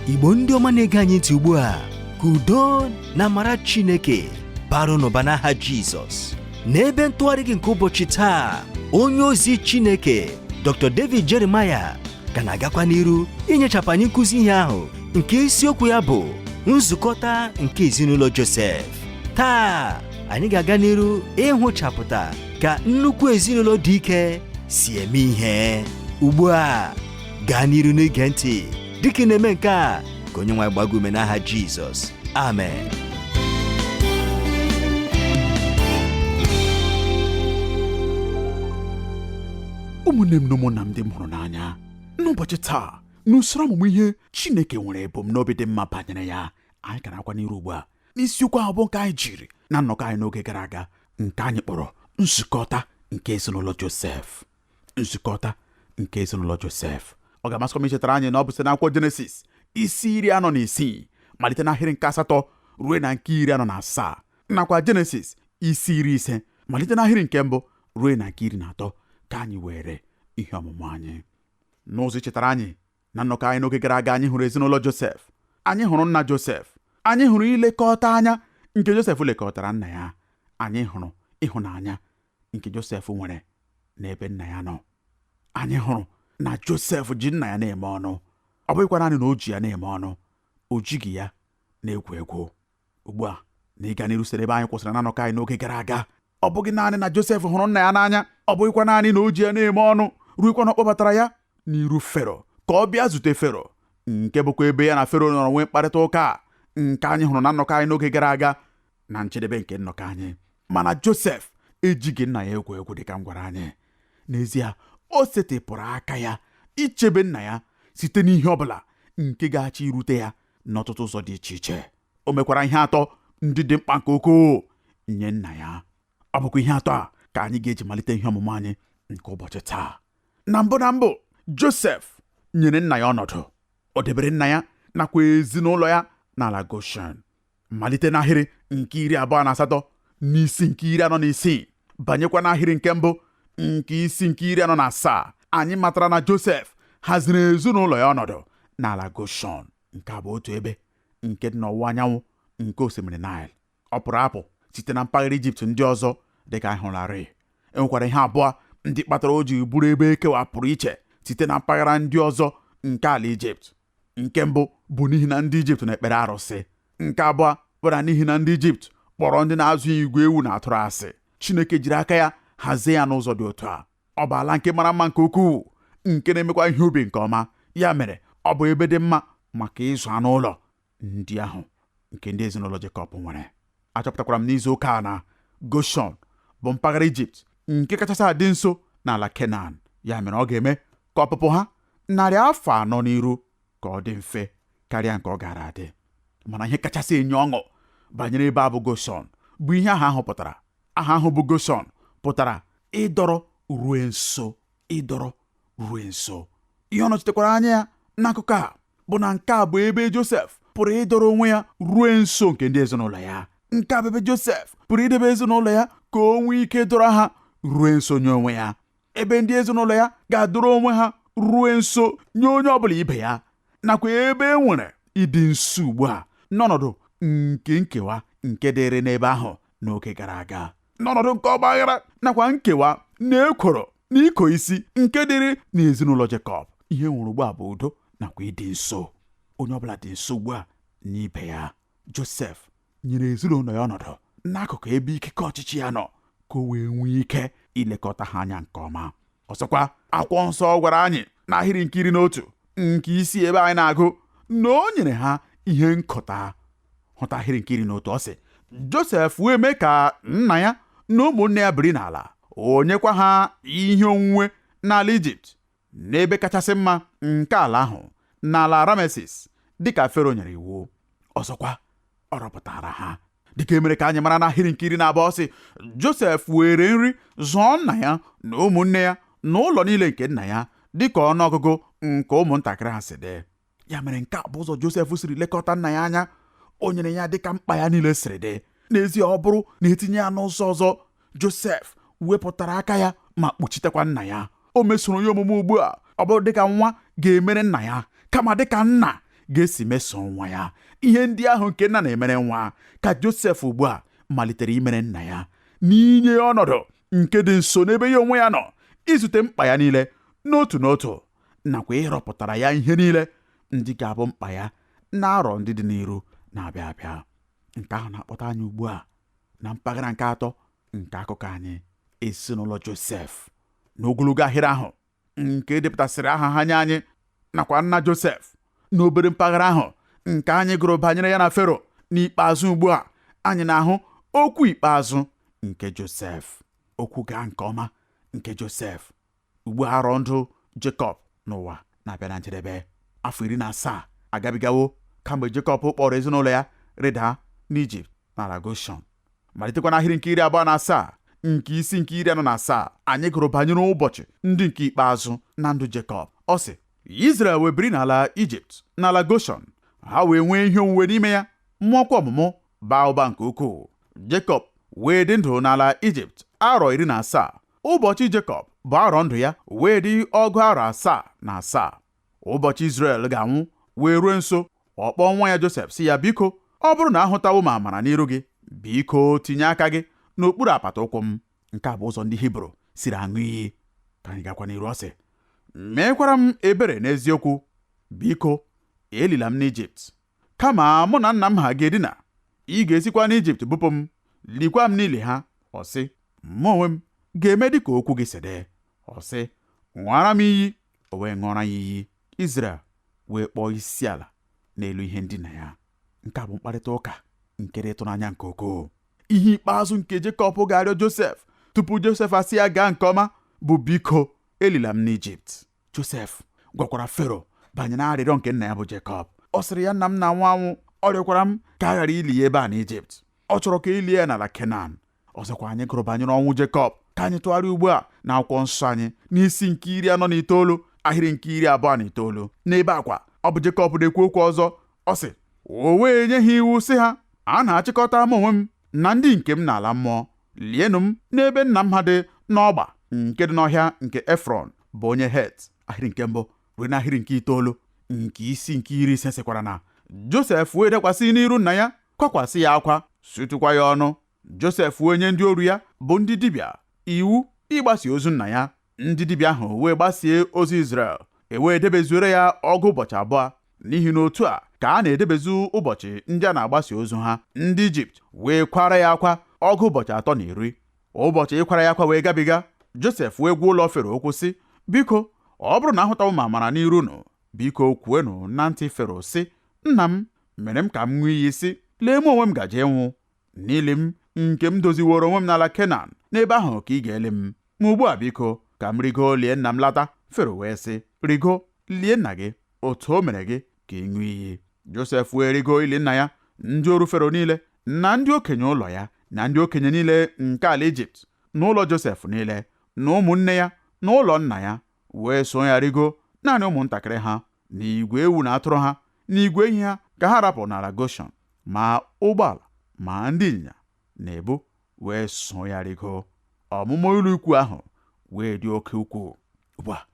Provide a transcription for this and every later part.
Igbo ndị ọma na-ege anyị ntị ugbu a, ka udo na amara Chineke baru n'ụba n'aha Jizọs. N'ebe ntụgharị gị nke ụbọchị taa, onye ozi Chineke Dr. David Jeremiah ka na-agakwa n'iru inyechapụ anyị nkụzi ihe ahụ nke isiokwu ya bụ nzukọta nke ezinụlọ Josef. Taa anyị ga-aga n'iru ịhụchapụta ka nnukwu ezinụlọ dị ike si eme ihe. Ugbu a gaa n'iru n'ige ntị dịka ị na-eme nke a, ka onye nwe gbago ume n'aha Jizọs. Amen. Ụmụnne m na ụmụnna m ndị m hụrụ n'anya, n'ụbọchị taa n'usoro ọmụmụ ihe Chineke nwere ebumnobi dị mma banyere ya, anyị gara akwa n'iru ugbu a n'isiokwu ahụ bụ nke anyị jiri na nnọkọ anyị n'oge gara aga, nke anyị kpọrọ nzukọta nke ezinụlọ Josef. Nzukọta nke ezinụlọ Josef. Ọ ga-amasịkwa m ichetara anyị na ọ bụ site n'akwụkwọ Jenesis isi 46 malite n'ahịrị nke 8 ruo na nke 47, nakwa Jenesis isi 50 malite n'ahịrị nke 1 ruo na nke 13 ka anyị were ihe ọmụmụ anyị. N'ụzọ ichetara anyị na nnọkọ anyị n'oge gara aga, anyị hụrụ ezinụlọ Josef, anyị hụrụ nna Josef, anyị hụrụ ilekọta anya nke Josef lekọtara nna ya, anyị hụrụ ịhụnanya nke Josef nwere n'ebe nna ya nọ. Anyị hụrụ na Josef ji nna ya na-eme ọnụ, ọ bụghịkwa naanị na o ji ya na-eme ọnụ, o jighị ya na-egwu egwu. Ugbu a na ịga n'iru site ebe anyị kwụsịrị na nnọkọ anyị n'oge gara aga, ọ bụghị naanị na Josef hụrụ nna ya n'anya, ọ bụghịkwa naanị na o ji ya na-eme ọnụ, ruokwa na ọ kpọbatara ya n'iru Fero ka ọ bịa zute Fero, nke bụkwa ebe ya na Fero nọrọ nwee mkparịta ụka nke anyị hụrụ na nnọkọ anyị n'oge gara aga na njedebe nke nnọkọ anyị. Mana Josef ejighị nna ya egwu egwu dịka m gwara anyị. N'ezie, o setịpụrụ aka ya ichebe nna ya site n'ihe ọbụla nke ga-achọ irute ya n'ọtụtụ ụzọ dị iche iche. O mekwara ihe atọ ndị dị mkpa nke ukwuu nye nna ya. Ọ bụkwa ihe atọ a ka anyị ga-eji malite ihe ọmụmụ anyị nke ụbọchị taa. Na mbụ Josef nyere nna ya ọnọdụ. O debere nna ya nakwa ezinụlọ ya n'ala Goshen, malite n'ahịrị nke 28 n'isi nke 46 banyekwa n'ahịrị nke 1 nke isi nke 47. Anyị matara na Josef haziri ezinụlọ ya ọnọdụ n'ala Goshen, nke a bụ otu ebe nke dị n'ọwụwa anyanwụ nke osimiri Nile. Ọ pụrụ apụ site na mpaghara Ijipt ndị ọzọ dịka anyị hụlarị. Enwekwara ihe abụọ ndị kpatara o ji bụrụ ebe ekewapụrụ iche site na mpaghara ndị ọzọ nke ala Ijipt. Nke mbụ bụ n'ihi na ndị Ijipt na-ekpere arụsị. Nke abụọ bụ na n'ihi na ndị Ijipt kpọrọ ndị na-azụ igwe ewu na atụrụ asị. Chineke jiri aka ya hazie ya n'ụzọ dị otu a. Ọ bụ ala nke mara mma nke ukwuu, nke na-emekwa ihe ubi nke ọma. Ya mere, ọ bụ ebe dị mma maka ịzụ anụ ụlọ ndị ahụ nke ndị ezinụlọ Jekọb nwere. Achọpụtakwara m n'izu ụka na Goshen bụ mpaghara Ijipt nke kachasị adị nso n'ala Kenan. Ya mere, ọ ga-eme ka ọpụpụ ha narị afọ 4 n'iru ka ọ dị mfe karịa nke ọ gara adị. Mana ihe kachasị enye ọṅụ banyere ebe a bụ Goshen bụ ihe ahụ pụtara. Aha ahụ bụ Goshen pụtara ịdọrọ ruo nso, ịdọrọ ruo nso. Ihe ọ nọchitekwara anya ya n'akụkọ a bụ na nke a bụ ebe Josef pụrụ ịdọrọ onwe ya ruo nso nke ndị ezinụlọ ya. Nke a bụ ebe Josef pụrụ idebe ezinụlọ ya ka o nwee ike dọrọ ha ruo nso nye onwe ya, ebe ndị ezinụlọ ya ga-adọrọ onwe ha ruo nso nye onye ọbụla ibe ya, nakwa ebe e nwere ịdị nso ugbu a n'ọnọdụ nke nkewa nke dịrị n'ebe ahụ n'oge gara aga, n'ọnọdụ nke ọgbaghara nakwa nkewa na ekworo na iko isi nke dịrị n'ezinụlọ Jekọb. Ihe nwere ugbu a bụ udo nakwa ịdị nso. Onye ọbụla dị nso ugbu a n'ibe ya. Josef nyere ezinụlọ ya ọnọdụ n'akụkụ ebe ikike ọchịchị ya nọ ka o wee nwee ike ilekọta ha anya nke ọma. Ọzọkwa, akwụkwọ nsọ gwara anyị n'ahịrị nke 11 nke isi ebe anyị na-agụ na o nyere ha ihe nkọta. Hụta ahịrị nke 11, ọ sị, Josef wee mee ka nna ya na ụmụnne ya biri n'ala, o nyekwa ha ihe onwunwe n'ala Ijipt, n'ebe kachasị mma nke ala ahụ, n'ala Ramesis, dịka Fero nyere iwu. Ọzọkwa, ọ rọpụtara ha dịka emere ka anyị mara n'ahịrị nke 12, sị, Josef were nri zụọ nna ya na ụmụnne ya na ụlọ niile nke nna ya dịka ọnụọgụgụ nke ụmụntakịrị ha si dị. Ya mere, nke a bụ ụzọ Josef siri lekọta nna ya anya. O nyere ya dịka mkpa ya niile siri dị. N'ezie, ọ bụrụ na etinye ya n'ụzọ ọzọ, Josef wepụtara aka ya ma kpuchitekwa nna ya. O mesoro ya omume ugbu a, ọ bụrụ dịka nwa ga-emere nna ya, kama dịka nna ga-esi mesoo nwa ya ihe ndị ahụ nke nna na-emere nwa, ka Josef ugbu a malitere imere nna ya n'inye ọnọdụ nke dị nso n'ebe ya onwe ya nọ, izute mkpa ya niile n'otu n'otu, nakwa ịrọpụtara ya ihe niile ndị ga-abụ mkpa ya na-arọ ndị dị n'iru na-abịa abịa. Nke ahụ na-akpọta anyị ugbu a na mpaghara nke atọ nke akụkọ anyị, ezinụlọ Josef, n'ogologo ahịrị ahụ nke depụtasịrị aha ha nye anyị nakwa nna Josef, n'obere mpaghara ahụ nke anyị gụrụ banyere ya na Fero. N'ikpeazụ ugbu a anyị na-ahụ okwu ikpeazụ nke Josef, okwu gaa nke ọma nke Josef. Ugbu a arọ ndụ Jekọb n'ụwa na-abịa na njedebe. Afọ 17 agabigawo kamgbe Jekọb kpọrọ ezinụlọ ya rịda n'Ijipt n'ala Goshen. Malitekwa n'ahịrị nke 27 nke isi nke 47 anyị gụrụ banyere ụbọchị ndị nke ikpeazụ na ndụ Jekọb. Ọ sị, Izrel wee biri n'ala Ijipt n'ala Goshen, ha wee nwee ihe onwunwe n'ime ya, mụọkwa ọmụmụ, baa ụba nke ukwuu. Jekọb wee dị ndụ n'ala Ijipt arọ 17. Ụbọchị Jekọb bụ arọ ndụ ya wee dị 707. Ụbọchị Izrel ga-anwụ wee ruo nso, ọ kpọọ nwa ya Josef sị ya, biko, ọ bụrụ na ahụtawo m amara n'iru gị, biko tinye aka gị n'okpuru apata ụkwụ m. Nke a bụ ụzọ ndị Hibru siri aṅụ iyi. Ka anyị gakwa n'iru, ọ sị, meekwara m ebere n'eziokwu, biko elila m n'Ijipt, kama mụ na nna m ha ga-edina, ị ga-esikwa n'Ijipt bupụ m, likwa m n'ili ha. Ọ sị, mụ onwe m ga-eme dịka okwu gị si dị. Ọ sị, ṅụọra m iyi. O wee ṅụọra ya iyi. Izrel wee kpọọ isi ala n'elu ihe ndina ya. Nke a bụ mkparịta ụka nke dị ịtụnanya nke ukwuu. Ihe ikpeazụ nke Jekọb ga-arịọ Josef tupu Josef asị ya gaa nke ọma bụ, biko elila m n'Ijipt. Josef gwakwara Fero banyere arịrịọ nke nna ya bụ Jekọb. Ọ sịrị ya, nna m na-anwụ anwụ, ọ rịọkwara m ka a ghara ili ya ebe a n'Ijipt. Ọ chọrọ ka elie ya n'ala Kenan. Ọzọkwa anyị gụrụ banyere ọnwụ Jekọb. Ka anyị tụgharịa ugbu a na akwụkwọ nsọ anyị n'isi nke 49 ahịrị nke 29. N'ebe akwa ọ bụ Jekọb na-ekwu okwu ọzọ. Ọ sị, o wee nye ha iwu sị ha, a na-achịkọta m onwe m na ndị nke m n'ala mmụọ, lienụ m n'ebe nna m ha dị n'ọgba nke dị n'ọhịa nke Efrọn bụ onye Het. Ahịrị nke 1 ruo n'ahịrị nke 9 nke isi nke 50 sịkwara na Josef wee dekwasị n'iru nna ya, kwakwasị ya akwa, sụtụkwa ya ọnụ. Josef wee nye ndị oru ya bụ ndị dibịa iwu ịgbasi ozu nna ya. Ndị dibịa ahụ wee gbasie ozu Izrel, wee debezuore ya ọgụ ụbọchị 2, n'ihi na otu a ka a na-edebezu ụbọchị ndị a na-agbasi ozu ha. Ndị Ijipt wee kwara ya akwa ọgụ ụbọchị 310. Ụbọchị ịkwara ya akwa wee gabiga, Josef wee gwa ụlọ Fero okwu sị, biko, ọ bụrụ na ahụtawo m amara n'iru unu, biko kwuenụ na ntị Fero sị, nna m mere m ka m ṅụọ iyi sị, lee m onwe m gaje ịnwụ n'ili m nke m doziworo onwe m n'ala Kenan, n'ebe ahụ ka ị ga-eli m. Ma ugbu a biko ka m rigo lie nna m lata. Fero wee sị, rigo lie nna gị, otu o mere gị ka ị ṅụọ iyi. Josef wee rigo ili nna ya. Ndị oru Fero niile na ndị okenye ụlọ ya na ndị okenye niile nke ala Ijipt na ụlọ Josef niile na ụmụnne ya na ụlọ nna ya wee so ya rigo, naanị ụmụntakịrị ha na igwe ewu na atụrụ ha na igwe ehi ha ka ha rapụ n'ala Goshen, ma ụgbọala ma ndị ịnyịnya na ebu wee so ya rigo. Ọmụmụ ụlọ ikwu ahụ wee dị oke ukwuu. Ugbu a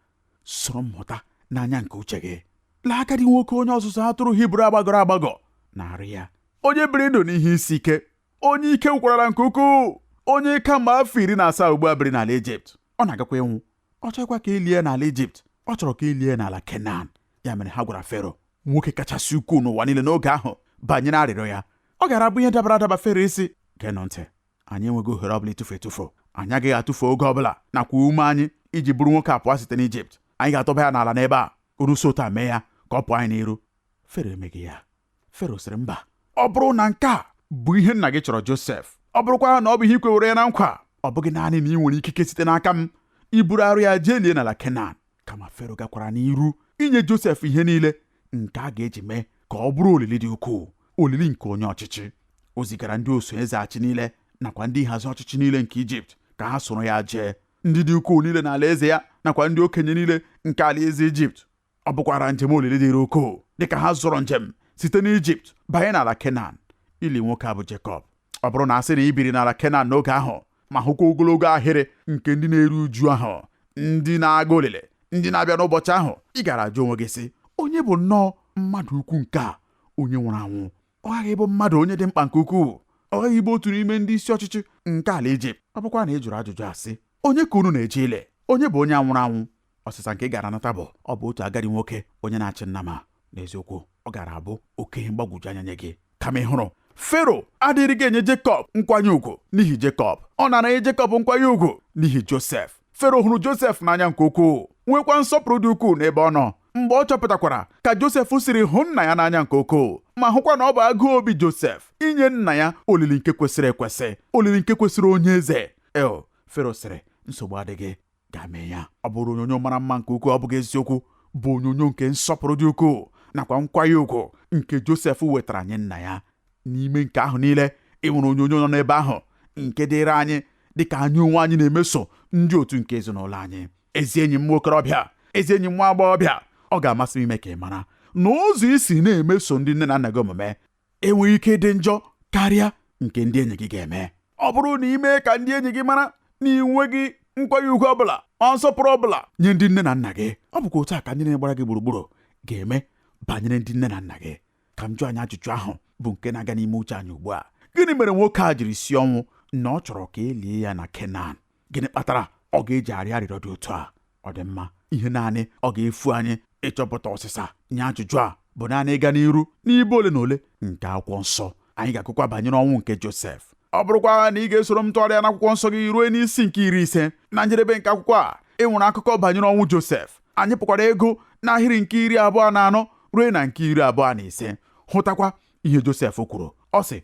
soro m mụta n'anya nke uche gị. Lee agadi nwoke onye ọzụzụ atụrụ Hibru agbagọrọ agbagọ na-arụ ya, onye biri ndụ n'ihe isi ike, onye ike gwụkwarala nke ukwuu, onye kamgbe afọ 17 ugbu a biri n'ala Ijipt. Ọ na-agakwa ịnwụ. Ọ chọghịkwa ka elie n'ala Ijipt, ọ chọrọ ka elie n'ala Kenan. Ya mere ha gwara Fero, nwoke kachasị ukwuu n'ụwa niile n'oge ahụ, banyere arịrịọ ya. Ọ gara abụ ihe dabara adaba Fero isi, geenụ ntị, anyị enweghị ohere ọbụla ịtụfu. Anyị agaghị atụfu oge ọbụla nakwa ume anyị iji bụrụ nwoke apụọ site n'Ijipt. Anyị ga-atọba ya n'ala n'ebe a, unu so taa mee ya ka ọ pụọ anyị n'iru. Fero emeghị ya. Fero sịrị, mba, ọ bụrụ na nke a bụ ihe nna gị chọrọ Josef, ọ bụrụkwa na ọ bụ ihe ikwewere ya na nkwa, ọ bụghị naanị na ị nwere ikike site n'aka m iburu arụ ya jee lie n'ala Kenan. Kama Fero gakwara n'iru inye Josef ihe niile nke a ga-eji mee ka ọ bụrụ olili dị ukwuu, olili nke onye ọchịchị. O zigara ndị oso eze achị niile nakwa ndị nhazi ọchịchị niile nke Ijipt ka ha soro ya jee, ndị dị ukwuu niile n'ala eze ya nakwa ndị okenye niile nke ala eze Ijipt. Ọ bụkwara njem olili dịrị ukwuu dịka ha zọrọ njem site n'Ijipt banye n'ala Kenan ili nwoke a bụ Jekọb. Ọ bụrụ na asị na ibiri n'ala Kenan n'oge ahụ ma hụkwa ogologo ahịrị nke ndị na-eru uju ahụ, ndị na-aga olile, ndị na-abịa n'ụbọchị ahụ, ị gara ajụ onwe gị sị, onye bụ nnọọ mmadụ ukwu nke a onye nwụrụ anwụ ọ ghaghị ịbụ mmadụ onye dị mkpa nke ukwuu, ọ ghaghị ịbụ otu n'ime ndị isi ọchịchị nke ala Ijipt. Ọ bụkwa na ị jụrụ ajụjụ asị, onye ka unu na-eje ile? Onye bụ onye anwụrụ anwụ? Ọsịsa nke ị gara nata bụ, ọ bụ otu agadi nwoke onye na-achị nna ma. N'eziokwu, ọ gara abụ oke ihe mgbagwoju anya nye gị. Kama ị hụrụ, Fero adịghị gị enye Jekọb nkwanye ugwu n'ihi Jekọb, ọ nara enye Jekọb nkwanye ugwu n'ihi Josef. Fero hụrụ Josef n'anya nke ukwuu, nwekwa nsọpụrụ dị ukwuu n'ebe ọ nọ. Mgbe ọ chọpụtakwara ka Josef siri hụ nna ya n'anya nke ukwuu, ma hụkwa na ọ bụ agụụ obi Josef inye nna ya olili nke kwesịrị ekwesị, olili nke kwesịrị onye eze. Fero sịrị, nsogbu adịghị, ga-mee ya. Ọ bụrụ onyonyo mara mma nke ukwuu, ọ bụghị eziokwu, bụ onyonyo nke nsọpụrụ dị ukwuu nakwa nkwanye ugwu nke Josef wetara nye nna ya. N'ime nke ahụ niile, ị nwere onyonyo nọ n'ebe ahụ nke dịrị anyị dịka anyị onwe anyị na-emeso ndị otu nke ezinụlọ anyị. Ezi enyi m nwokorobịa, ezi enyi m nwa agbọghọbịa, ọ ga-amasị m ime ka ị mara na ụzọ isi na-emeso ndị nne na nna gị omume enweghị ike dị njọ karịa nke ndị enyi gị ga-eme. Ọ bụrụ na ime ka ndị enyi gị mara na ị nweghị nkwanye ugwu ọbụla, nsọpụrụ ọbụla nye ndị nne na nna gị, ọ bụkwa otu a ka ndị na-agbara gị gburugburu ga-eme banyere ndị nne na nna gị. Ka m jụọ anyị ajụjụ ahụ bụ nke na-aga n'ime uche anyị ugbu a. Gịnị mere nwoke a jiri si ọnwụ na ọ chọrọ ka e lie ya na Kenan? Gịnị kpatara ọ ga-eji arịọ arịrịọ dị otu a? Ọ dị mma, ihe naanị ọ ga-efu anyị ịchọpụta ọsịsa nye ajụjụ a bụ naanị ịga n'iru n'ibe ole na ole nke akwụkwọ nsọ. Anyị ga-akụkwa banyere ọnwụ nke Josef. Ọ bụrụkwa na ị ga-esoro m tụgharịa n'akwụkwọ nsọ gị ruo n'isi nke 50, na njedebe nke akwụkwọ a ị nwere akụkọ banyere ọnwụ Josef. Anyị pụkwara ego n'ahịrị nke 24 ruo na nke 25, hụtakwa ihe Josef kwuru. Ọ sị,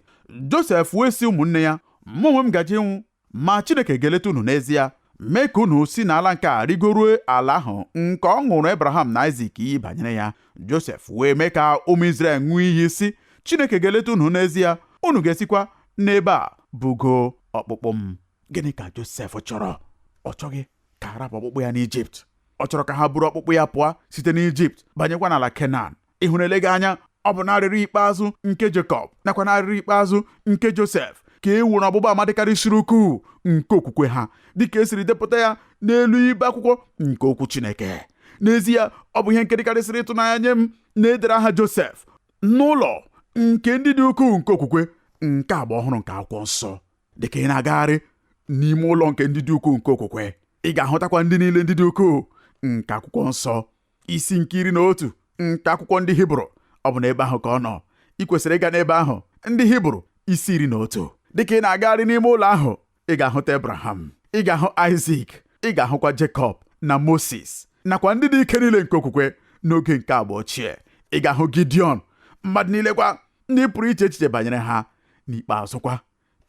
Josef wee sị ụmụnne ya, mụ onwe m gaje ịnwụ, ma Chineke ga-eleta unu n'ezie, mee ka unu si n'ala nke a rigoruo ala ahụ nke ọ ṅụrụ Abraham na Isak iyi banyere ya. Josef wee mee ka ụmụ Izrel ṅụọ iyi sị, Chineke ga-eleta unu n'ezie, unu ga-esikwa n'ebe a bugo ọkpụkpụ m. Gịnị ka Josef chọrọ? Ọ chọghị ka a rapụ ọkpụkpụ ya n'Ijipt. Ọ chọrọ ka ha buru ọkpụkpụ ya pụọ site n'Ijipt banyekwa n'ala Kenan. Ị hụrụ, eleghị anya, ọ bụ n'arịrị ikpeazụ nke Jekọb nakwa n'arịrị ikpeazụ nke Josef ka e nwere ọgbụgba ama dịkarịsịrị ukwuu nke okwukwe ha, dịka esiri depụta ya n'elu ibe akwụkwọ nke okwu Chineke. N'ezie, ọ bụ ihe nke dịkarịsịrị ịtụnanya nye m na-edere aha Josef n'ụlọ nke ndị dị ukwuu nke okwukwe nke agba ọhụrụ nke akwụkwọ nsọ. Dịka ị na-agagharị n'ime ụlọ nke ndị dị ukwuu nke okwukwe, ị ga-ahụtakwa ndị niile ndị dị ukwuu nke akwụkwọ nsọ. Isi nke 11 nke akwụkwọ ndị Hibru, ọ bụ n'ebe ahụ ka ọ nọ. Ị kwesịrị ịga n'ebe ahụ. Ndị Hibru isi 11. Dịka ị na-agagharị n'ime ụlọ ahụ, ị ga-ahụta Abraham, ị ga-ahụ Isak, ị ga-ahụkwa Jekọb na Moses nakwa ndị dị ike niile nke okwukwe n'oge nke agba ochie. Ị ga-ahụ Gideon, mmadụ niile kwa ndị pụrụ iche echiche banyere ha. N'ikpeazụ kwa,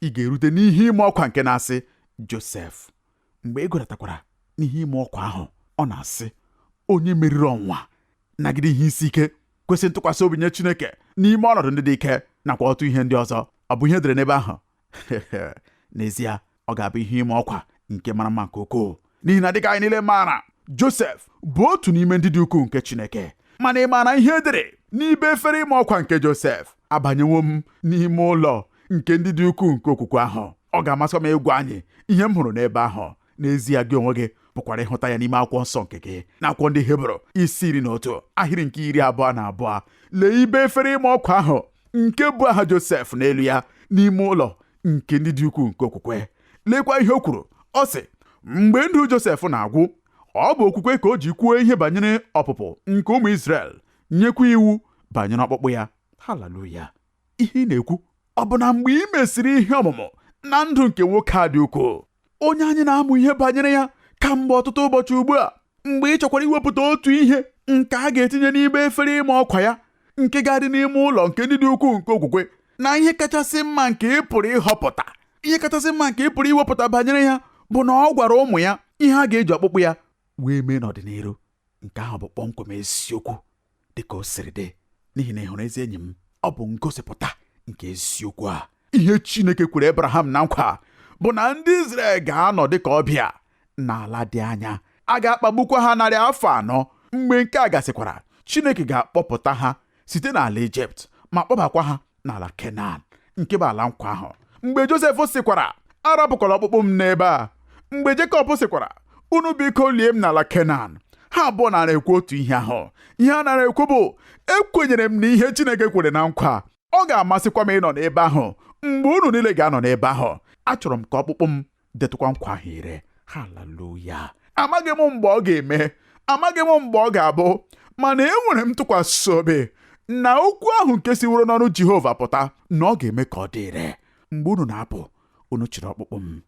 ị ga-erute n'ihe ime ọkwa nke na-asị Josef. Mgbe ị gụratakwara n'ihe ime ọkwa ahụ, ọ na-asị, onye meriri ọnwa nagide ihe isi ike, kwesị ntụkwasị obi nye Chineke n'ime ọnọdụ ndị dị ike nakwa otu ihe ndị ọzọ. Ọ bụ ihe edere n'ebe ahụ. N'ezie, ọ ga-abụ ihe ime ọkwa nke mara mma nke ukwuu, n'ihi na dịka anyị niile maara, Josef bụ otu n'ime ndị dị ukwuu nke Chineke. Mana ị maara ihe edere n'ibe efere ime ọkwa nke Josef? Abanyewo m n'ime ụlọ nke ndị dị ukwuu nke okwukwe ahụ. Ọ ga-amasị m ịgwa anyị ihe m hụrụ n'ebe ahụ. N'ezie, gị onwe gị pụkwara ịhụta ya n'ime akwụkwọ nsọ nke gị, n'akwụkwọ ndị Hibru isi 11 ahịrị nke 22. Lee ibe efere ime ọkwa ahụ nke bụ aha Josef n'elu ya n'ime ụlọ nke ndị dị ukwuu nke okwukwe. Lekwa ihe o kwuru. Ọ sị, mgbe ndụ Josef na-agwụ, ọ bụ okwukwe ka o ji kwuo ihe banyere ọpụpụ nke ụmụ Izrel, nyekwa iwu banyere ọkpụkpụ ya. Haleluya! Ihe ị na-ekwu ọ bụ na mgbe ị mesịrị ihe ọmụmụ na ndụ nke nwoke a dị ukwuu, onye anyị na-amụ ihe banyere ya kamgbe ọtụtụ ụbọchị ugbu a, mgbe ị chọkwara iwepụta otu ihe nke a ga-etinye n'ibe efere ime ọkwa ya nke ga-adị n'ime ụlọ nke ndị dị ukwuu nke okwukwe, na ihe kachasị mma nke ị pụrụ ịhọpụta, ihe kachasị mma nke ị pụrụ iwepụta banyere ya bụ na ọ gwara ụmụ ya ihe a ga-eji ọkpụkpụ ya wee mee n'ọdịnihu. Nke ahụ bụ kpọmkwem eziokwu dịka o siri dị, n'ihi na ị hụrụ, ezi enyi m, ọ bụ ngosipụta nke eziokwu a. Ihe Chineke kwere Abraham na nkwa bụ na ndị Izrel ga-anọ dịka ọbịa n'ala dị anya. A ga-akpagbukwa ha 400. Mgbe nke a gasịkwara, Chineke ga-akpọpụta ha site n'ala Ijipt ma kpọbakwa ha n'ala Kenan nke bụ ala nkwa ahụ. Mgbe Josef sịkwara, arapụkwala ọkpụkpụ m n'ebe a. Mgbe Jekọb sịkwara, unu biko lie m n'ala Kenan, ha ha abụọ nara ekwu otu ihe ahụ. Ihe a nara ekwu bụ ekwenyere m na ihe Chineke kwere na nkwa ọ ga-amasịkwa m ịnọ n'ebe ahụ mgbe unu niile ga-anọ n'ebe ahụ. Achọrọ m ka ọkpụkpụ m detụkwa nkwa ahụ ire. Haleluya. Amaghị m mgbe ọ ga-eme, amaghị m mgbe ọ ga-abụ, mana enwere m ntụkwasị obi na okwu ahụ nke siworo n'ọnụ Jehova pụta na ọ ga-eme ka ọ dị ire. Mgbe unu na-apụ, unu chịrị ọkpụkpụ m.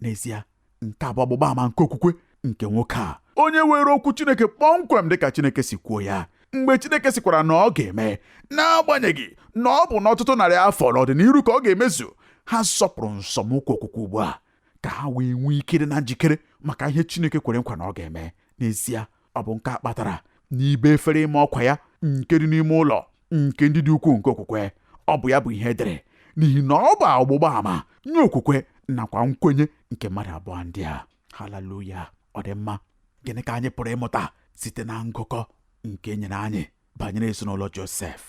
N'ezie, nke a bụ ọgbụgba ama nke okwukwe nke nwoke a, onye were okwu Chineke kpọmkwem dịka Chineke si kwuo ya. Mgbe Chineke sikwara na ọ ga-eme, n'agbanyeghị na ọ bụ n'ọtụtụ narị afọ n'ọdịnihu ka ọ ga-emezu, ha sọpụrụ nsọmụkwụ okwukwe ugbu a ka ha wee nwee ike dị na njikere maka ihe Chineke kwere nkwa na ọ ga-eme. N'ezie, ọ bụ nke a kpatara n'ibe efere ime ọkwa ya nke dị n'ime ụlọ nke ndị dị ukwuu nke okwukwe, ọ bụ ya bụ ihe edere, n'ihi na ọ bụ ọgbụgba ama nye okwukwe nakwa nkwenye nke mmadụ abụọ ndị a. Haleluya. Ọ dị mma. Gịnị ka anyị pụrụ ịmụta site na ngụkọ nke nyere anyị banyere ezinụlọ Josef?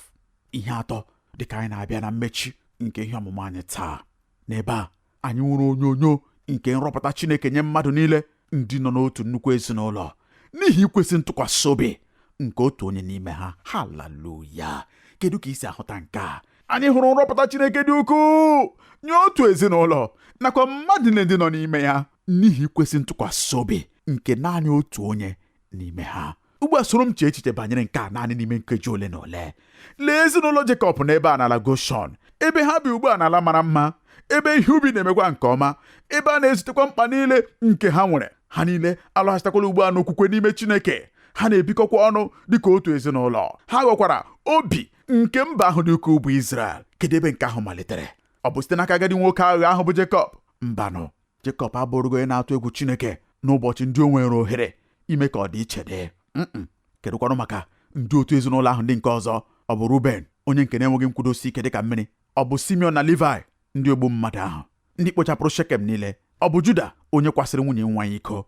Ihe atọ dịka anyị na-abịa na mmechi nke ihe ọmụmụ anyị taa. N'ebe a, anyị nwere onyonyo nke nrọpụta Chineke nye mmadụ niile ndị nọ n'otu nnukwu ezinụlọ n'ihi ikwesị ntụkwasị obi nke otu onye n'ime ha. Haleluya. Kedu ka isi ahụta nke a? Anyị hụrụ nrọpụta Chineke dị ukwuu nye otu ezinụlọ nakwa mmadụ ndị nọ n'ime ya n'ihi ikwesị ntụkwasị obi nke naanị otu onye n'ime ha. Ugbu a soro m chee echiche banyere nke a naanị n'ime nkeji ole na ole. Lee ezinụlọ Jekọb n'ebe a n'ala Goshọn, ebe ha bi ugbu a n'ala mara mma, ebe ihe ubi na-emekwa nke ọma, ebe a na-ezutekwa mkpa niile nke ha nwere. Ha niile alọghachitakwala ugbu a n'okwukwe n'ime Chineke. Ha na-ebikọkwa ọnụ dịka otu ezinụlọ. Ha ghọkwara obi nke mba ahụ dị ukwuu bụ Izrel. Kedu ebe nke ahụ malitere? Ọ bụ site n'aka agadi nwoke aghụghọ ahụ bụ Jekọb? Mbanụ. Jekọb abụrụgo onye na-atụ egwu Chineke n'ụbọchị ndị o nwere ohere ime ka ọ dị iche dị. Kedụkwanụ maka ndị otu ezinụlọ ahụ ndị nke ọzọ? Ọ bụ Ruben, onye nke na-enweghị nkwudosi ike dịka mmiri? Ọ bụ Simeon na Livai, ndị ogbu mmadụ ahụ, ndị kpochapụrụ Shekem niile? Ọ bụ Juda, onye kwasịrị nwunye nwa ya iko?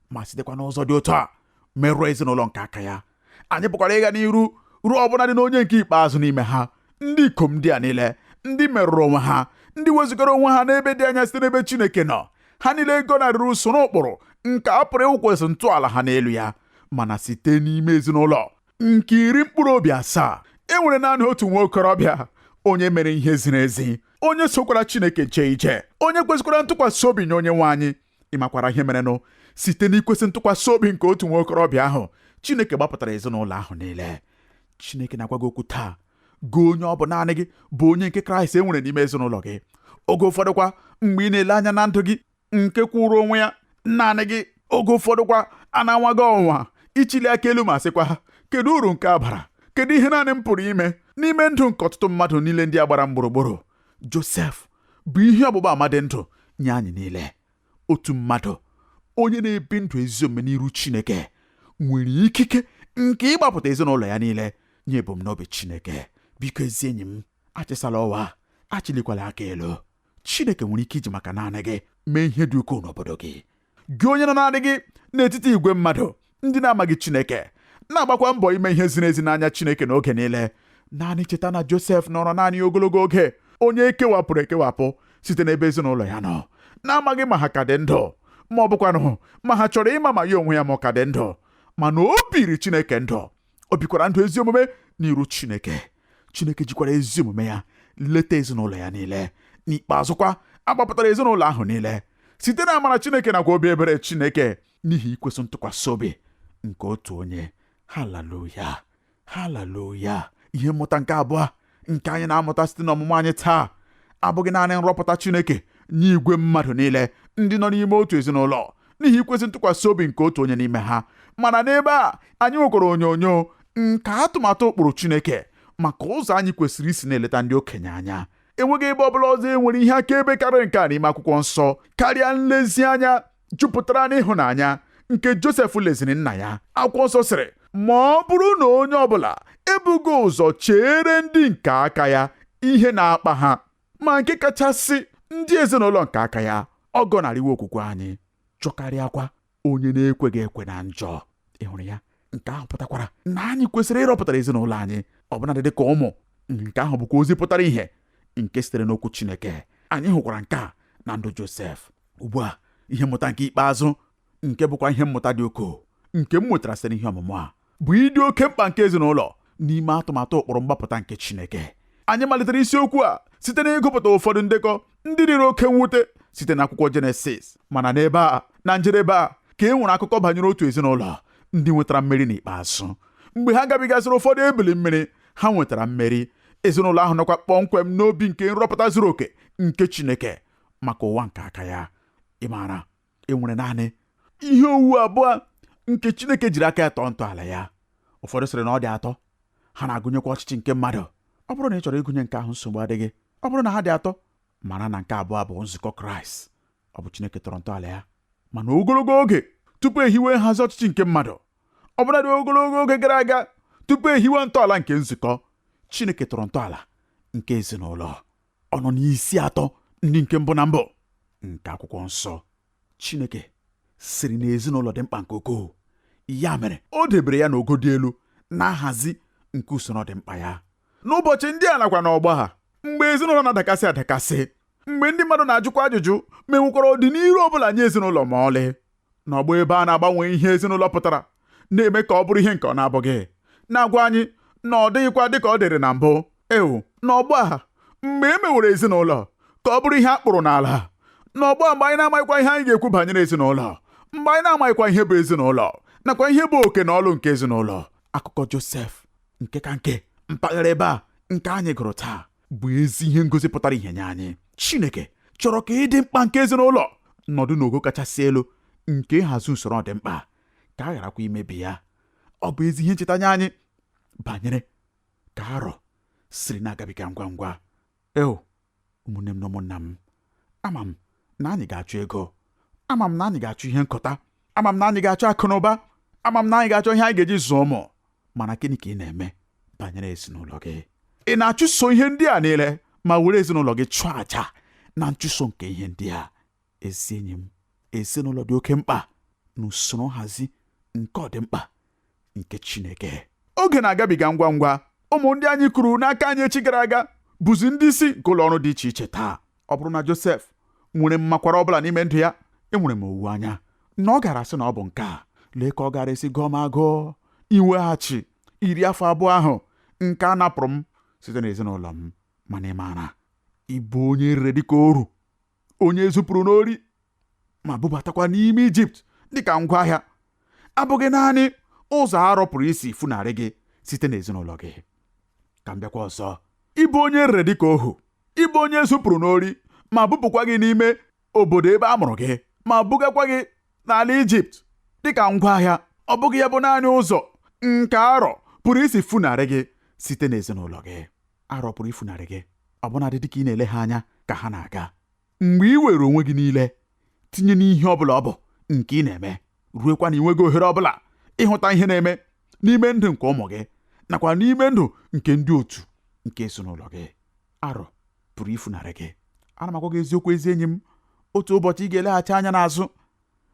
Ma sitekwa n'ụzọ dị otu a merụọ ezinụlọ nke aka ya. Anyị pụkwara ịga n'iru ruo ọbụna dị n'onye nke ikpeazụ n'ime ha. Ndị ikom ndị a niile, ndị merụrụ onwe ha, ndị wezugara onwe ha n'ebe dị anya site n'ebe Chineke nọ, ha niile gọnarịrị usoro ụkpụrụ nke a pụrụ ịwụkwasị ntọala ha n'elu ya. Mana site n'ime ezinụlọ nke 70 e nwere naanị otu nwa okorobịa, onye mere ihe ziri ezi, onye sokwara Chineke jee ije, onye kwesịkwara ntụkwasị obi nye onye nwe anyị. Ịmakwara ihe merenụ? Site n'ikwesị ntụkwasị obi nke otu nwa okorobịa ahụ, Chineke gbapụtara ezinụlọ ahụ niile. Chineke na-agwa gị okwu taa, gị onye ọ bụ naanị gị bụ onye nke Kraịst e nwere n'ime ezinụlọ gị. Oge ụfọdụkwa mgbe ị na-ele anya na ndụ gị nke kwụrụ onwe ya naanị gị, oge ụfọdụkwa a na-anwa gị ọnwa ichili aka elu ma sịkwa, kedu uru nke a bara? Kedu ihe naanị m pụrụ ime n'ime ndụ nke ọtụtụ mmadụ niile ndị a gbara m gburugburu? Josef bụ ihe ọgbụgba ama dị ndụ nye anyị niile. Otu mmadụ onye na-ebi ndụ ezi omume n'iru Chineke nwere ikike nke ịgbapụta ezinụlọ ya niile nye ebumnobi Chineke. Biko ezi enyi m, achịsala ọwa, achịlikwala aka elu. Chineke nwere ike iji maka naanị gị mee ihe dị ukwuu n'obodo gị. Gị onye nọ naanị gị n'etiti igwe mmadụ ndị na-amaghị Chineke, na-agbakwa mbọ ime ihe ziri ezi n'anya Chineke n'oge niile. Naanị cheta na Josef nọrọ naanị ogologo oge, onye ekewapụrụ ekewapụ site n'ebe ezinụlọ ya nọ, na-amaghị ma ha ka dị ndụ, ma ọ bụkwanụ ma ha chọrọ ịma ma ya onwe ya ma ọ ka dị ndụ. Mana o biri Chineke ndụ, o bikwara ndụ ezi omume n'iru Chineke. Chineke jikwara ezi omume ya leta ezinụlọ ya niile. N'ikpeazụkwa, agbapụtara ezinụlọ ahụ niile site na amara Chineke nakwa obi ebere Chineke n'ihi ikwesị ntụkwasị obi nke otu onye. Haleluya. Haleluya. Ihe mmụta nke abụọ nke anyị na-amụta site n'ọmụmụ anyị taa abụghị naanị nrọpụta Chineke nye igwe mmadụ niile ndị nọ n'ime otu ezinụlọ n'ihi ikwesị ntụkwasị obi nke otu onye n'ime ha, mana n'ebe a anyị nwekwara onyonyo nke atụmatụ ụkpụrụ Chineke maka ụzọ anyị kwesịrị isi na-eleta ndị okenye anya. Enweghị ebe ọbụla ọzọ enwere ihe akaebe karịrị nke a n'ime akwụkwọ nsọ karịa nlezianya jupụtara n'ịhụnanya nke Josef leziri nna ya. Akwụkwọ nsọ sịrị, ma ọ bụrụ na onye ọbụla ebugo ụzọ chere ndị nke aka ya ihe na-akpa ha, ma nke kachasị ndị ezinụlọ nke aka ya, ọ gọnarịwo okwukwe anyị, chọkarịakwa onye na-ekweghị ekwe na njọ. Ị hụrụ ya? Nke ahụ pụtakwara na anyị kwesịrị ịrọpụtara ezinụlọ anyị ọbụnadị dị ka ụmụ. Nke ahụ bụkwa ozi pụtara ihe nke sitere n'okwu Chineke. Anyị hụkwara nke a na ndụ Josef. Ugbu a, ihe mmụta nke ikpeazụ, nke bụkwa ihe mmụta dị ukwuu, nke m nwetara site n'ihe ọmụmụ a bụ ịdị oke mkpa nke ezinụlọ n'ime atụmatụ ụkpụrụ mgbapụta nke Chineke. Anyị malitere isiokwu a site n'ịgụpụta ụfọdụ ndekọ ndị dịrị oke mwute site n'akwụkwọ Jenesis, mana n'ebe a na njedebe a ka e nwere akụkọ banyere otu ezinụlọ ndị nwetara mmeri n'ikpeazụ. Mgbe ha gabigasịrị ụfọdụ ebili mmiri, ha nwetara mmeri. Ezinụlọ ahụ nọkwa kpọmkwem n'obi nke nrọpụta zuru oke nke Chineke maka ụwa nke aka ya. Ị maara, e nwere naanị ihe owuwu abụọ nke Chineke jiri aka ya tọọ ntọala ya. Ụfọdụ sịrị na ọ dị atọ. Ha na-agụnyekwa ọchịchị nke mmadụ. Ọ bụrụ na ị chọrọ ịgụnye nke ahụ, nsogbu adịghị. Ọ bụrụ na ha dị atọ, mara na nke abụọ bụ nzukọ Kraịst. Ọ bụ Chineke tọrọ ntọala ya. Mana ogologo oge tupu ehiwe nhazi ọchịchị nke mmadụ, ọbụladị ogologo oge gara aga tupu ehiwe ntọala nke nzukọ, Chineke tọrọ ntọala nke ezinụlọ. Ọ nọ n'isi atọ ndị nke mbụ na mbụ nke akwụkwọ nsọ. Chineke siri na ezinụlọ dị mkpa nke ukwuu. Ya mere o debere ya n'ogo dị elu na nhazi nke usoro dị mkpa ya. N'ụbọchị ndị a nakwa n'ọgbọ ha, mgbe ezinụlọ na-adakasị adakasị, mgbe ndị mmadụ na-ajụkwa ajụjụ ma enwekwara ọdịnihu ọbụla nye ezinụlọ ma ọlị, n'ọgbọ ebe a na-agbanwe ihe ezinụlọ pụtara, na-eme ka ọ bụrụ ihe nke ọ na-abụghị, na-agwa anyị na ọ dịghịkwa dịka ọ dịrị na mbụ. N'ọgbọ a, mgbe e mewere ezinụlọ ka ọ bụrụ ihe a kpụrụ n'ala, n'ọgbọ a, mgbe anyị na-amaghịkwa ihe anyị ga-ekwu banyere ezinụlọ, mgbe anyị na-amaghịkwa ihe bụ ezinụlọ nakwa ihe bụ oke na ọlụ nke ezinụlọ, akụkọ Josef nke ka nke mpaghara ebe a nke anyị gụrụ taa bụ ezi ihe ngosi pụtara ihe nye anyị. Chineke chọrọ ka ịdị mkpa nke ezinụlọ nọdụ n'ogo kachasị elu nke nhazi usoro dị mkpa, ka a gharakwa imebi ya. Ọ bụ ezi ihe ncheta nye anyị banyere ka arọ siri na-agabiga ngwa ngwa. Ụmụnne m na ụmụnna m, ama m na anyị ga-achọ ego, ama m na anyị ga-achọ ihe nkọta, ama m na anyị ga-achọ akụ na ụba, ama m na anyị ga-achọ ihe anyị ga-eji zụọ ụmụ. Mana gịnị ka ị na-eme banyere ezinụlọ gị? Ị na-achụso ihe ndị a niile ma were ezinụlọ gị chụọ aja na nchụso nke ihe ndị a? Ezi enyi m, ezinụlọ dị oke mkpa n'usoro nhazi nke ọdịmkpa nke Chineke. Oge na-agabiga ngwa ngwa. Ụmụ ndị anyị kụrụ n'aka anyị echi gara aga bụzi ndị isi nke ụlọ ọrụ dị iche iche taa. Ọ bụrụ na Josef nwere mmakwara ọbụla n'ime ndụ ya, enwere m owu anya na ọ gara sị na ọ bụ nke a. Lee ka ọ gara esi gụọ m agụọ iweghachi 10 afọ abụọ ahụ nke a napụrụ m site n'ezinụlọ m. Mana ị maara, ịbụ onye rere dịka oru, onye zupụrụ n'ori ma bubatakwa n'ime Ijipt dịka ngwaahịa, abụghị naanị ụzọ arọpụrụ isi funarị gị site n'ezinụlọ gị. Ka m bịakwa ọzọ, ịbụ onye rere dịka ohu, ịbụ onye zupụrụ n'ori ma bupụkwa gị n'ime obodo ebe a mụrụ gị ma bugakwa gị n'ala Ijipt dịka ngwaahịa, ọ bụghị ya bụ naanị ụzọ nke arọ pụrụ isi funarị gị site n'ezinụlọ gị. Arọ pụrụ ifunarị gị ọbụnadị dịka ị na-ele ha anya ka ha na-aga. Mgbe ị were onwe gị niile tinye n'ihe ọbụla ọ bụ nke ị na-eme, ruekwa na inweghị ohere ọbụla ịhụta ihe na-eme n'ime ndụ nke ụmụ gị nakwa n'ime ndụ nke ndị otu nke ezinụlọ gị, arọ pụrụ ifunarị gị. Ana m agwa gị eziokwu, ezi enyi m, otu ụbọchị ị ga-eleghachi anya n'azụ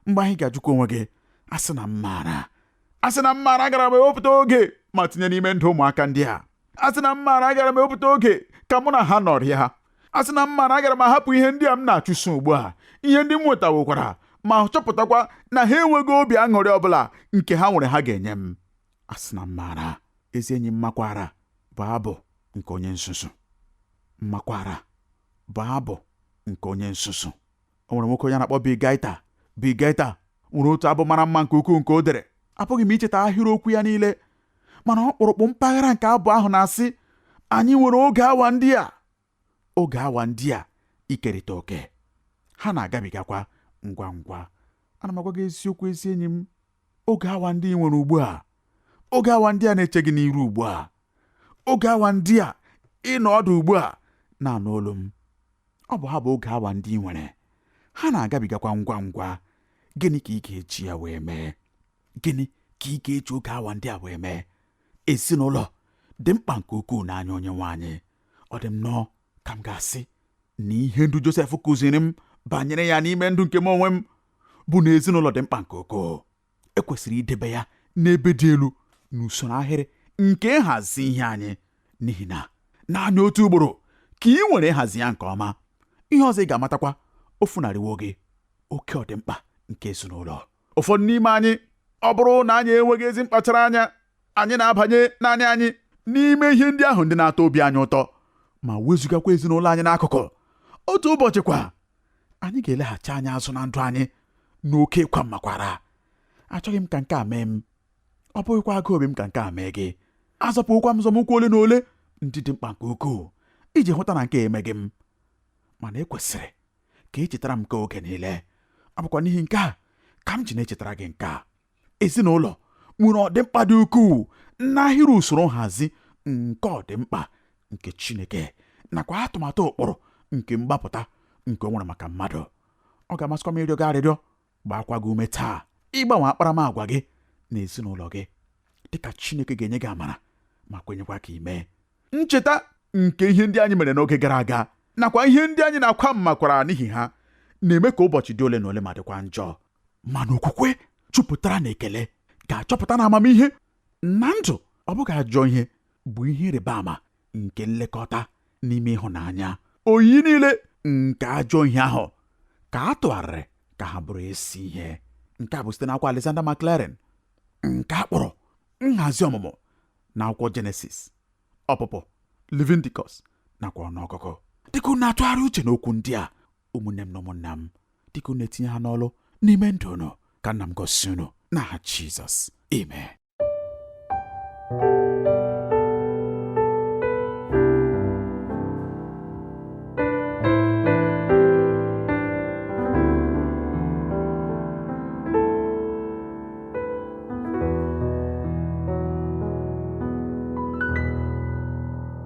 mgbe anyị ga-ajụkwa onwe gị, asị na m maara agara m ewepụta oge ma tinye n'ime ndụ ụmụaka ndị a. Asị na m maara agara m ewepụta oge ka mụ na ha nọrịa. Asị na m maara agara m ahapụ ihe ndị a m na-achụso ugbu a, ihe ndị m nwetawokwara, ma chọpụtakwa na ha enweghị obi aṅụrị ọbụla nke ha nwere ha ga-enye m. Asị na m maara. Ezi enyi m, makwara bụ abụ nke onye nzuzu. Makwara bụ abụ nke onye nzuzu. O nwere nwoke onye na-akpọ Bigaita nwere otu abụ mara mma nke ukwuu nke o dere. Apụghị m icheta ahịrịokwu ya niile, mana ọkpụrụkpụ mpaghara nke abụ ahụ na-asị, anyị nwere oge awa ndị a ikerịta oke, ha na-agabigakwa ngwa ngwa. Ana m agwa gị eziokwu, ezi enyi m, oge awa ndị nwere ugbu a, oge awa ndị a na-eche gị n'iru ugbu a, oge awa ndị a ịnọ ọdụ ugbu a na-anụ olu m, ọ bụ ha bụ oge awa ndị nwere, ha na-agabigakwa ngwa ngwa. Gịnị ka ị ga-eji ya wee mee? Gịnị ka ị ga-eji oge awa ndị a wee mee? Ezinụlọ dị mkpa nke ukwuu n'anya Onyenwe anyị. Ọ dị m nnọọ ka m ga-asị na ihe ndụ Josef kụziri m banyere ya n'ime ndụ nke m onwe m bụ na ezinụlọ dị mkpa nke ukwuu. Ekwesịrị idebe ya n'ebe dị elu n'usoro ahịrị nke nhazi ihe anyị, n'ihi na naanị otu ugboro ka ị nwere nhazi ya nke ọma, ihe ọzọ ị ga-amatakwa, o funarịwo gị oke ọdịmkpa nke ezinụlọ. Ụfọdụ n'ime anyị ọ bụrụ na anyị enweghị ezi mkpachara anya, anyị na-abanye naanị anyị n'ime ihe ndị ahụ ndị na-atọ obi anyị ụtọ, ma wezugakwa ezinụlọ anyị n'akụkụ. Otu ụbọchị kwa, anyị ga-eleghachi anya azụ na ndụ anyị n'oke ịkwa mmakwara. Achọghị m ka nke a mee m, ọ bụghịkwa agụ obi m ka nke a mee gị. Azọpụkwa m nzọmụkwụ ole na ole ndị dị mkpa nke ukwuu iji hụta na nke emeghị m, mana ekwesịrị ka echetara m nke oge niile. Ọ bụkwa n'ihi nke a ka m ji na-echetara gị nke a. Ezinụlọ nwere ọdịmkpa dị ukwuu n'ahịrị usoro nhazi nke ọdịmkpa nke Chineke nakwa atụmatụ ụkpụrụ nke mgbapụta nke o nwere maka mmadụ. Ọ ga-amasịkwa m ịrịọ gị arịrịọ, gbaakwa gị ume taa ịgbanwe akparamagwa gị na ezinụlọ gị dịka Chineke ga-enye gị amara ma kwenyekwa ka ime ncheta nke ihe ndị anyị mere n'oge gara aga nakwa ihe ndị anyị na-akwa mmakwara n'ihi ha na-eme ka ụbọchị dị ole na ole ma dịkwa njọ. Mana okwukwe jupụtara na ekele ga-achọpụta na amamihe na ndụ ọ bụghị ajọ ihe bụ ihe ịrịba ama nke nlekọta n'ime ịhụnanya. Oyiyi niile nke ajọ ihe ahụ ka a tụgharịrị ka ha bụrụ ezi ihe. Nke a bụ site n'akwụkwọ Alexander McLaren nke a kpọrọ nhazi ọmụmụ na akwụkwọ Jenesis, ọpụpụ, Leviticus nakwa ọnụọgụgụ. Dịka unu na-atụgharị uche n'okwu ndị a, ụmụnne m na ụmụnna m, dịka unu na-etinye ha n'ọlụ n'ime ndụ unu, ka nna m gosi unu n'aha Jizọs. Amen.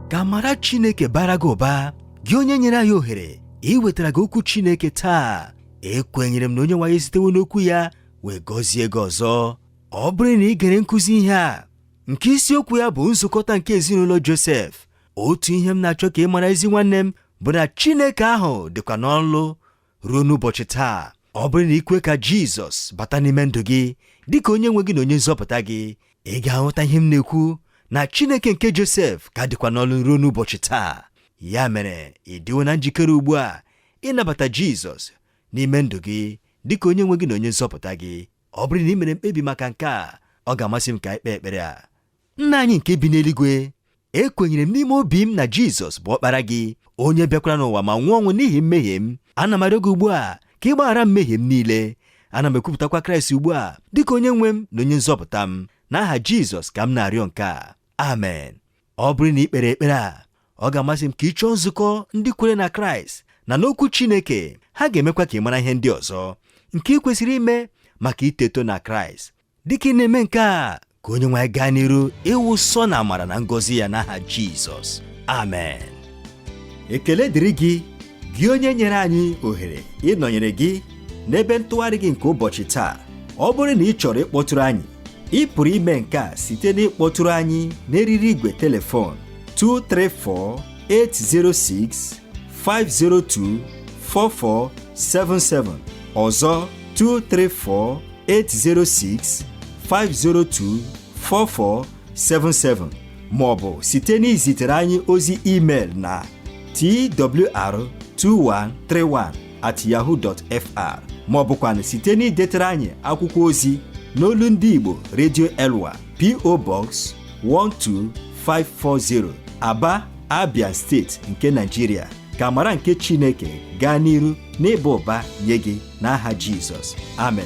Ka amara Chineke bara gị ụba, gị onye nyere anyị ohere iwetara gị okwu Chineke taa. Ekwenyere m na onye nwe anyị sitewo n'okwu ya wee gọzie gị ọzọ. Ọ bụrụ na ị gere nkụzi ihe a nke isiokwu ya bụ nzukọta nke ezinụlọ Josef, otu ihe m na-achọ ka ị mara ezi nwanne m bụ na Chineke ahụ dịkwa n'ọlụ ruo n'ụbọchị taa. Ọ bụrụ na ikwe ka Jizọs bata n'ime ndụ gị dịka onye nwe gị na onye nzọpụta gị, ị ga-ahụta ihe m na-ekwu na Chineke nke Josef ka dịkwa n'ọlụ ruo n'ụbọchị taa. Ya mere, ị dịwo na njikere ugbu a ịnabata Jizọs n'ime ndụ gị dịka onye nwe gị na onye nzọpụta gị. Ọ bụrụ na ị mere mkpebi maka nke a, ọ ga-amasị m ka anyị kpee ekpere a. Nna anyị nke bi n'eluigwe, ekwenyere m n'ime obi m na Jizọs bụ ọkpara gị, onye bịakwara n'ụwa ma nwụọ ọnwụ n'ihi mmehie m. Ana m arịọ gị ugbu a ka ị gbaghara mmehie m niile. Ana m ekwupụtakwa Kraịst ugbu a dịka onye nwe m na onye nzọpụta m. N'aha Jizọs ka m na-arịọ nke a. Amen. Ọ bụrụ na ị kpere ekpere a, ọ ga-amasị m ka ị chọọ nzukọ ndị kwere na Kraịst na n'okwu Chineke. Ha ga-emekwa ka ị mara ihe ndị ọzọ nke ị kwesịrị ime maka iteto na Kraịst. Dịka ị na-eme nke a, ka onye nwe anyị gaa n'iru ịwụsọ na amara na ngọzi ya n'aha Jizọs. Amen. Ekele dịrị gị, gị onye nyere anyị ohere ịnọnyere gị n'ebe ntụgharị gị nke ụbọchị taa. Ọ bụrụ na ị chọrọ ịkpọtụrụ anyị, ị pụrụ ime nke a site n'ịkpọtụrụ anyị n'eriri igwe telefon 234-806-502-4477, ọzọ 234-806-502-4477, maọbụ site n'izitere anyị ozi email na twr2131@yahoo.fr, maọbụkwa site n'idetara anyị akwụkwọ ozi n'olu ndị Igbo Radio Elwa, P.O. Box 12540, Aba, Abia Steeti nke Nigeria. Ka amara nke Chineke gaa n'iru n'ịba ụba nye gị n'aha Jizọs. Amen.